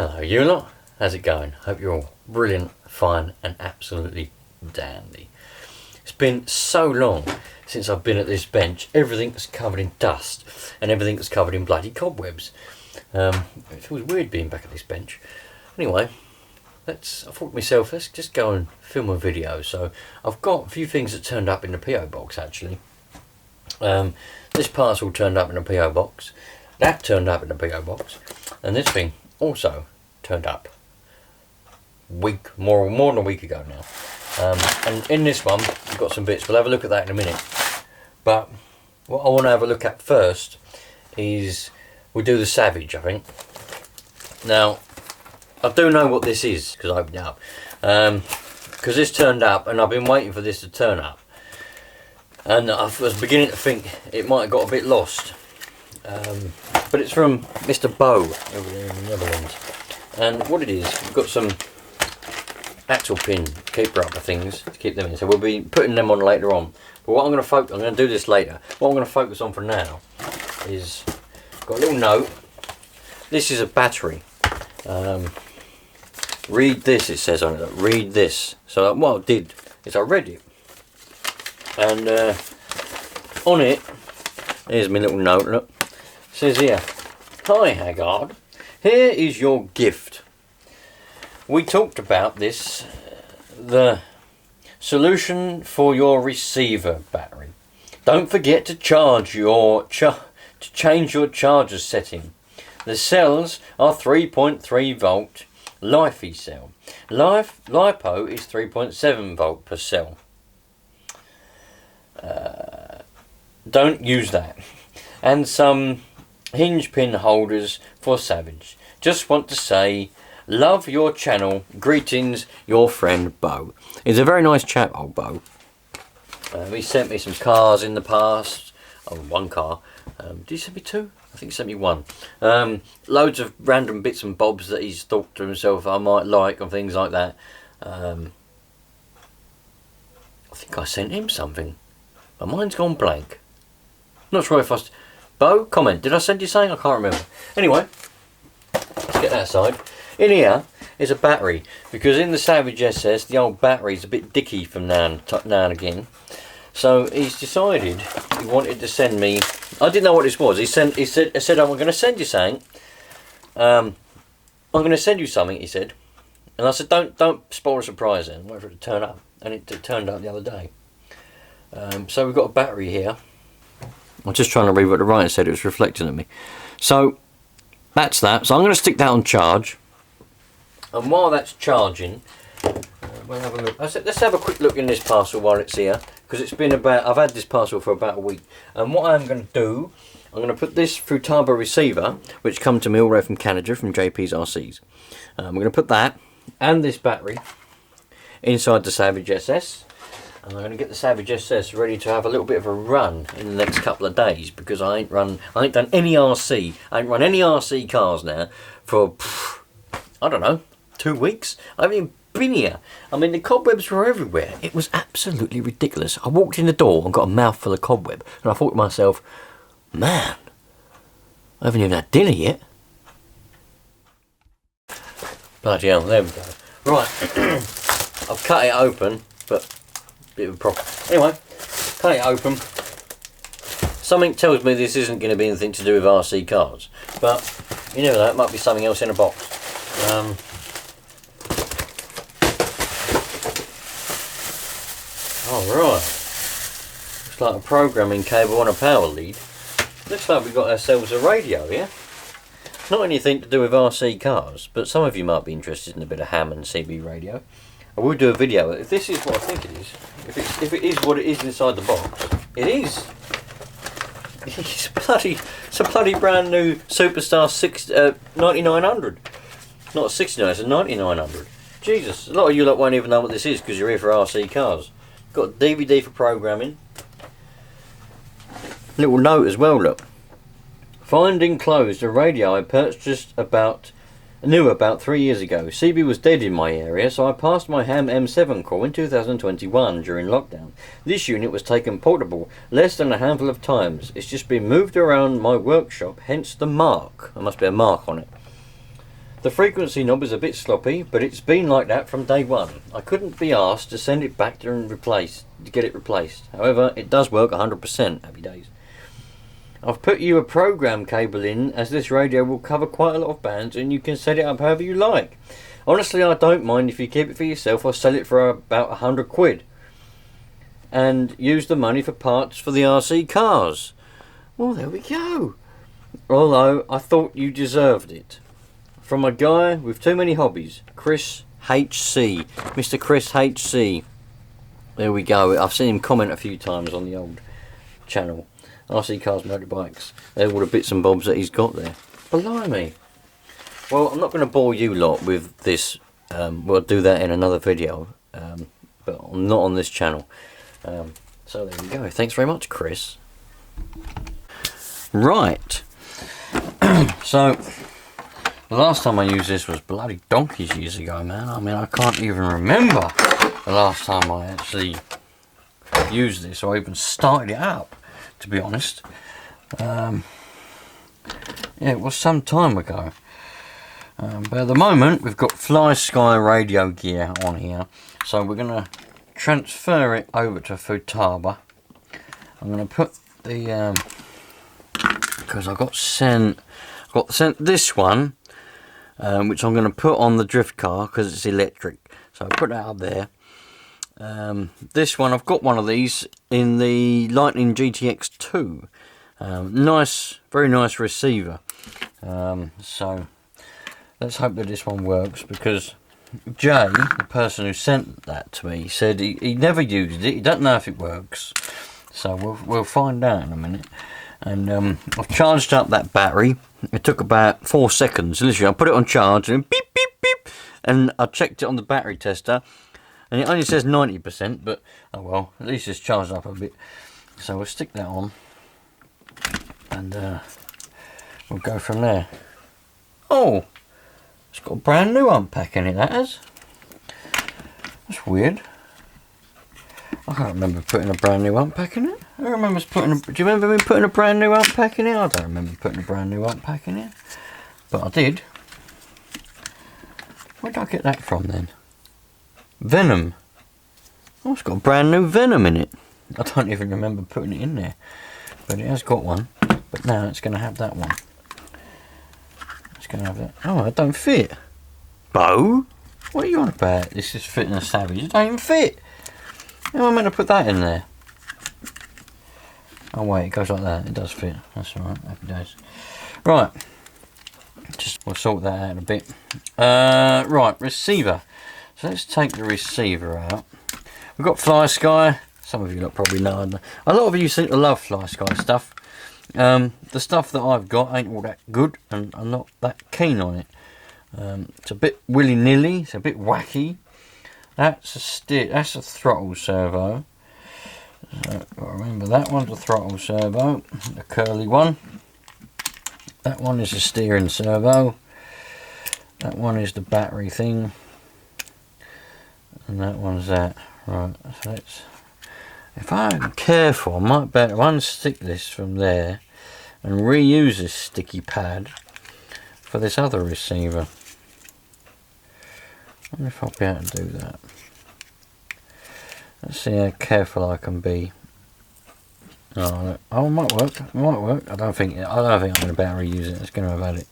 Hello you lot, how's it going? Hope you're all brilliant, fine and absolutely dandy. It's been so long since I've been at this bench. Everything's covered in dust and everything's covered in bloody cobwebs. It feels weird being back at this bench. Anyway, I thought to myself, let's just go and film a video. So I've got a few things that turned up in the PO box actually. This parcel turned up in a PO box, that turned up in the PO box, and this thing also turned up more than a week ago now. And in this one we've got some bits. We'll have a look at that in a minute, but what I want to have a look at first is we'll do the Savage, I think. Now I do know what this is because I opened it up, because this turned up and I've been waiting for this to turn up, and I was beginning to think it might have got a bit lost, but it's from Mr. Bo over there in the Netherlands. And what it is, we've got some axle pin keeper upper things to keep them in, so we'll be putting them on later on. But what I'm going to do this later. What I'm going to focus on for now is, got a little note. This is a battery. Read this, it says on it. Read this. So what I did is I read it, and on it, here's my little note. Look, it says here, "Hi Haggard, here is your gift. We talked about this, the solution for your receiver battery. Don't forget to change your charger setting. The cells are 3.3 volt LiFi cell. LiPo is 3.7 volt per cell. Don't use that. And some hinge pin holders for Savage. Just want to say, love your channel. Greetings, your friend Bo." He's a very nice chap, old Bo. He sent me some cars in the past. Oh, one car. Did he send me two? I think he sent me one. Loads of random bits and bobs that he's thought to himself I might like and things like that. I think I sent him something. My mind's gone blank. Not sure if Bo, comment. Did I send you something? I can't remember. Anyway, let's get that aside. In here is a battery, because in the Savage SS the old battery's a bit dicky from now and again. So he's decided he wanted to send me. I didn't know what this was. He said I'm going to send you something. I'm going to send you something. He said, and I said don't spoil the surprise then. Wait for it to turn up, and it turned up the other day. So we've got a battery here. I'm just trying to read what the writer said. It was reflecting at me. So that's that. So I'm going to stick that on charge. And while that's charging, we'll have a look. Let's have a quick look in this parcel while it's here, because it's been I've had this parcel for about a week. And what I'm going to do, I'm going to put this Futaba receiver, which come to me all the way from Canada, from JP's RCs. We're going to put that and this battery inside the Savage SS. And I'm going to get the Savage SS ready to have a little bit of a run in the next couple of days, because I ain't done any RC. I ain't run any RC cars now for, I don't know, 2 weeks. I haven't even been here. I mean, the cobwebs were everywhere. It was absolutely ridiculous. I walked in the door and got a mouthful of cobweb, and I thought to myself, man, I haven't even had dinner yet. Bloody hell, there we go. Right, I've cut it open, but bit of a problem. Anyway, cut it open. Something tells me this isn't going to be anything to do with RC cars, but you never know, it might be something else in a box. Alright, looks like a programming cable on a power lead. Looks like we've got ourselves a radio here. Not anything to do with RC cars, but some of you might be interested in a bit of ham and CB radio. I will do a video. If this is what I think it is, if it is what it is inside the box, it is. It's a bloody brand new Superstar 9900. Not 69, it's a 9900. Jesus, a lot of you lot won't even know what this is because you're here for RC cars. Got a DVD for programming. Little note as well, look. Find enclosed a radio I purchased knew about 3 years ago. CB was dead in my area, so I passed my ham M7 call in 2021 during lockdown. This unit was taken portable less than a handful of times. It's just been moved around my workshop, hence the mark. There must be a mark on it. The frequency knob is a bit sloppy, but it's been like that from day one. I couldn't be asked to send it back to get it replaced. However, it does work 100%. Happy days. I've put you a program cable in, as this radio will cover quite a lot of bands and you can set it up however you like. Honestly, I don't mind if you keep it for yourself or sell it for about 100 quid. And use the money for parts for the RC cars. Well, there we go. Although, I thought you deserved it. From a guy with too many hobbies, Chris HC. Mr. Chris HC. There we go. I've seen him comment a few times on the old channel. RC cars, motorbikes. They're all the bits and bobs that he's got there. Blimey. Well, I'm not going to bore you lot with this. We'll do that in another video. But not on this channel. So there we go. Thanks very much, Chris. Right. So, the last time I used this was bloody donkeys years ago, man. I mean, I can't even remember the last time I actually used this or even started it up, to be honest. Yeah, it was some time ago. But at the moment, we've got Fly Sky radio gear on here. So we're going to transfer it over to Futaba. I'm going to put the... because I got sent this one, which I'm going to put on the drift car because it's electric. So I put that up there. This one, I've got one of these in the Lightning GTX 2. Nice, very nice receiver. So let's hope that this one works, because Jay, the person who sent that to me, said he never used it. He doesn't know if it works. So we'll find out in a minute. And I've charged up that battery. It took about 4 seconds. Literally, I put it on charge and beep, beep, beep. And I checked it on the battery tester. And it only says 90%, but oh well, at least it's charged up a bit. So we'll stick that on. And we'll go from there. Oh! It's got a brand new unpack in it, that has. That's weird. I can't remember putting a brand new unpack in it. I remember putting do you remember me putting a brand new unpack in it? I don't remember putting a brand new unpack in it. But I did. Where did I get that from then? Venom. Oh, it's got a brand new Venom in it. I don't even remember putting it in there. But it has got one. But now it's going to have that one. It's going to have that. Oh, it don't fit. Bo? What are you on about? This is fitting a Savage. It don't even fit. How am I meant to put that in there? Oh wait, it goes like that. It does fit. That's alright. Happy days. Right. We'll sort that out in a bit. Right, receiver. So let's take the receiver out. We've got Fly Sky. Some of you lot probably know. A lot of you seem to love Fly Sky stuff. The stuff that I've got ain't all that good, and I'm not that keen on it. It's a bit willy-nilly. It's a bit wacky. That's a steer. That's a throttle servo. So, remember, that one's a throttle servo, the curly one. That one is a steering servo. That one is the battery thing, and that one's that. Right. So let's. If I'm careful, I might better unstick this from there and reuse this sticky pad for this other receiver. I wonder if I'll be able to do that. Let's see how careful I can be. Oh, it might work. It might work. I don't think I'm going to be able to reuse it. It's going to have had it.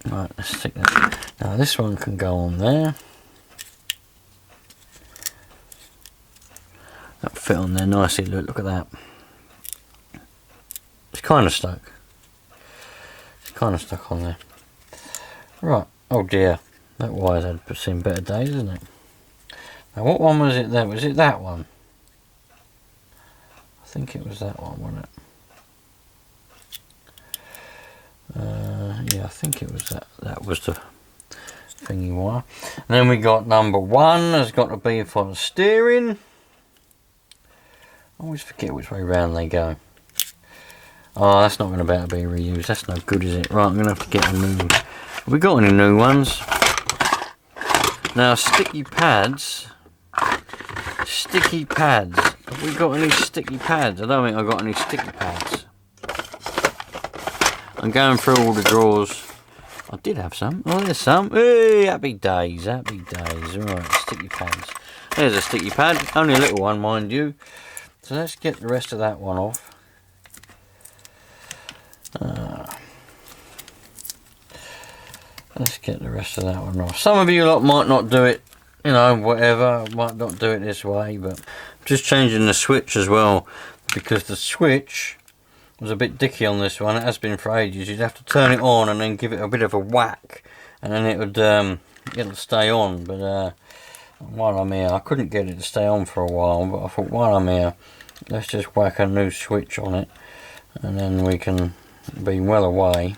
Right, let's stick that. Now this one can go on there. That'll fit on there nicely. Look at that. It's kind of stuck. It's kind of stuck on there. Right. Oh dear. That wire's had seen better days, isn't it? Now what one was it there? Was it that one? I think it was that one, wasn't it? Yeah, I think it was that. That was the thingy wire. And then we got number 1. Has got to be for the steering. I always forget which way round they go. Oh, that's not going to be able to be reused. That's no good, is it? Right, I'm going to have to get a new one. Have we got any new ones? Now, sticky pads. Sticky pads. Have we got any sticky pads? I don't think I've got any sticky pads. I'm going through all the drawers I did have some. Oh, there's some. Hey, happy days, happy days. Alright, sticky pads. There's a sticky pad. Only a little one, mind you. So let's get the rest of that one off. Let's get the rest of that one off. Some of you lot might not do it, you know, whatever. Might not do it this way, but I'm just changing the switch as well, because the switch was a bit dicky on this one. It has been for ages. You'd have to turn it on and then give it a bit of a whack, and then it would it'll stay on. But while I'm here, I couldn't get it to stay on for a while, but I thought while I'm here, let's just whack a new switch on it, and then we can be well away.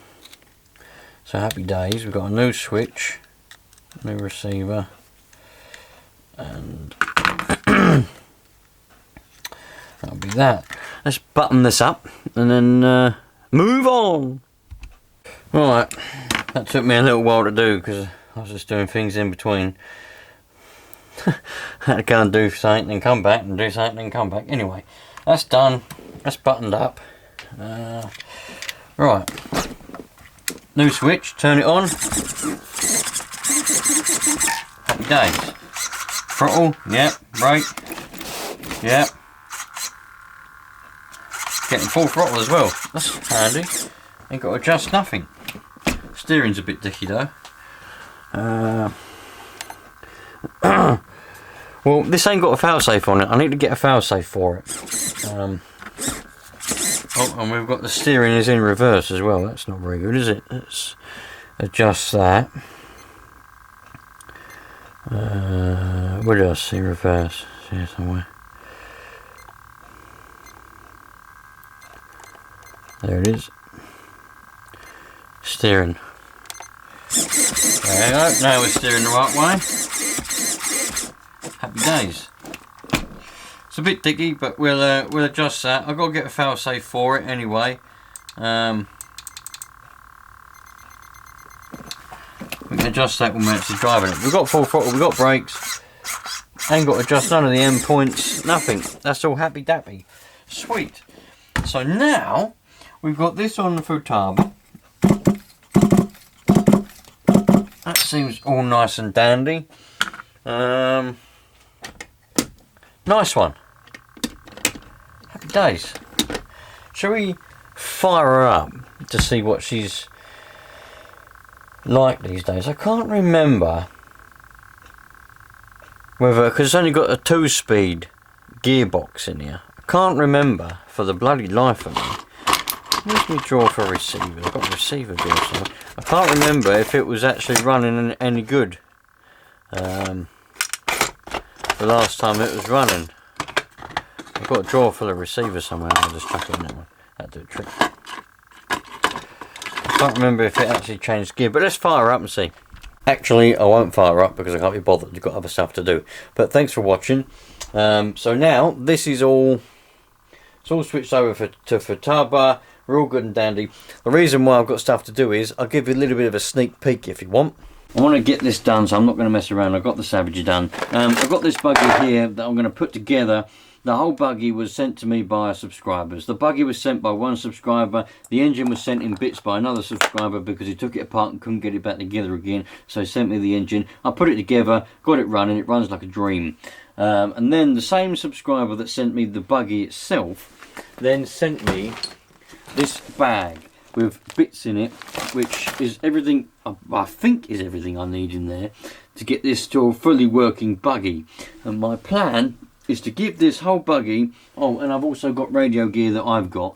So happy days, we've got a new switch, new receiver, and that'll be that. Let's button this up and then move on. Right, that took me a little while to do because I was just doing things in between. I had to go and do something and come back and do something and come back. Anyway, that's done, that's buttoned up. Right. New switch, turn it on. Happy days. Throttle, yep. Brake, yep. Getting full throttle as well. That's handy. Ain't got to adjust nothing. Steering's a bit dicky though. Well, this ain't got a failsafe on it. I need to get a failsafe for it. Oh, and we've got the steering is in reverse as well. That's not very good, is it? Let's adjust that. Where do I see reverse? It's here somewhere. There it is. Steering. There you go. Now we're steering the right way. Happy days. It's a bit dicky, but we'll adjust that. I've got to get a failsafe for it anyway. We can adjust that when we're actually driving it. We've got full throttle, we've got brakes. Ain't got to adjust none of the end points, nothing. That's all happy dappy. Sweet. So now we've got this on the Futaba. That seems all nice and dandy. Nice one. Happy days. Shall we fire her up to see what she's like these days? I can't remember whether, because it's only got a 2-speed gearbox in here. I can't remember for the bloody life of me. Where's my drawer for receivers? I've got a receiver drawer, so I can't remember if it was actually running any good. The last time it was running. I've got a drawer full of receivers somewhere. I'll just chuck it in that one. That'll do a trick. I can't remember if it actually changed gear, but let's fire up and see. Actually, I won't fire up because I can't be bothered. You've got other stuff to do. But thanks for watching. So now this is all. It's all switched over to Futaba. We're all good and dandy. The reason why I've got stuff to do is I'll give you a little bit of a sneak peek if you want. I want to get this done, so I'm not going to mess around. I've got the Savage done. I've got this buggy here that I'm going to put together. The whole buggy was sent to me by subscribers. The buggy was sent by one subscriber. The engine was sent in bits by another subscriber because he took it apart and couldn't get it back together again. So he sent me the engine. I put it together, got it running. It runs like a dream. And then the same subscriber that sent me the buggy itself then sent me this bag with bits in it, which is everything, I think is everything I need in there to get this to a fully working buggy. And my plan is to give this whole buggy, oh, and I've also got radio gear that I've got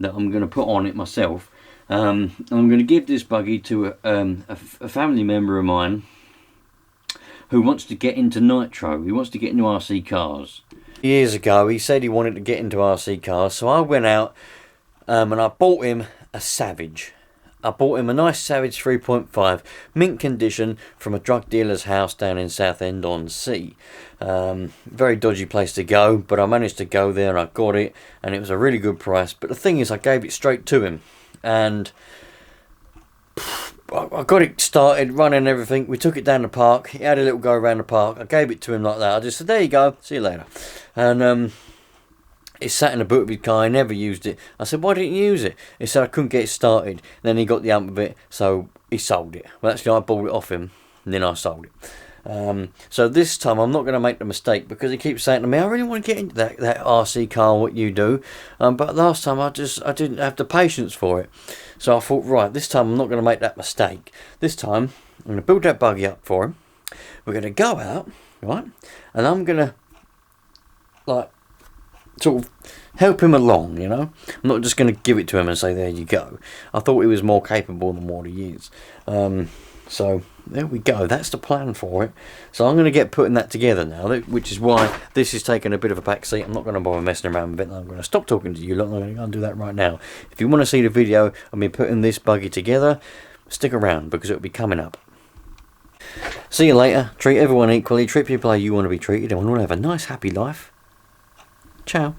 that I'm going to put on it myself. I'm going to give this buggy to a family member of mine who wants to get into Nitro. He wants to get into RC cars. Years ago he said he wanted to get into RC cars, so I went out and I bought him a Savage. I bought him a nice Savage 3.5 mint condition from a drug dealer's house down in Southend-on-Sea. Very dodgy place to go, but I managed to go there and I got it, and it was a really good price. But the thing is, I gave it straight to him, and I got it started running and everything. We took it down the park. He had a little go around the park. I gave it to him like that. I just said, there you go, see you later. And it sat in the boot of his car. He never used it. I said, why didn't you use it? He said, I couldn't get it started. Then he got the hump of it, so he sold it. Well, actually, I bought it off him, and then I sold it. So this time I'm not going to make the mistake, because he keeps saying to me, I really want to get into that RC car, what you do. But last time I didn't have the patience for it. So I thought, right, this time I'm not going to make that mistake. This time I'm going to build that buggy up for him. We're going to go out, right, and I'm going to, like, sort of help him along, you know. I'm not just going to give it to him and say, there you go. I thought he was more capable than what he is. So there we go. That's the plan for it. So I'm going to get putting that together now, which is why this is taking a bit of a back seat. I'm not going to bother messing around with it. I'm going to stop talking to you. I'm going to go and do that right now. If you want to see the video of me putting this buggy together, stick around, because it'll be coming up. See you later. Treat everyone equally. Treat people how you want to be treated, and we'll all have a nice, happy life. Ciao.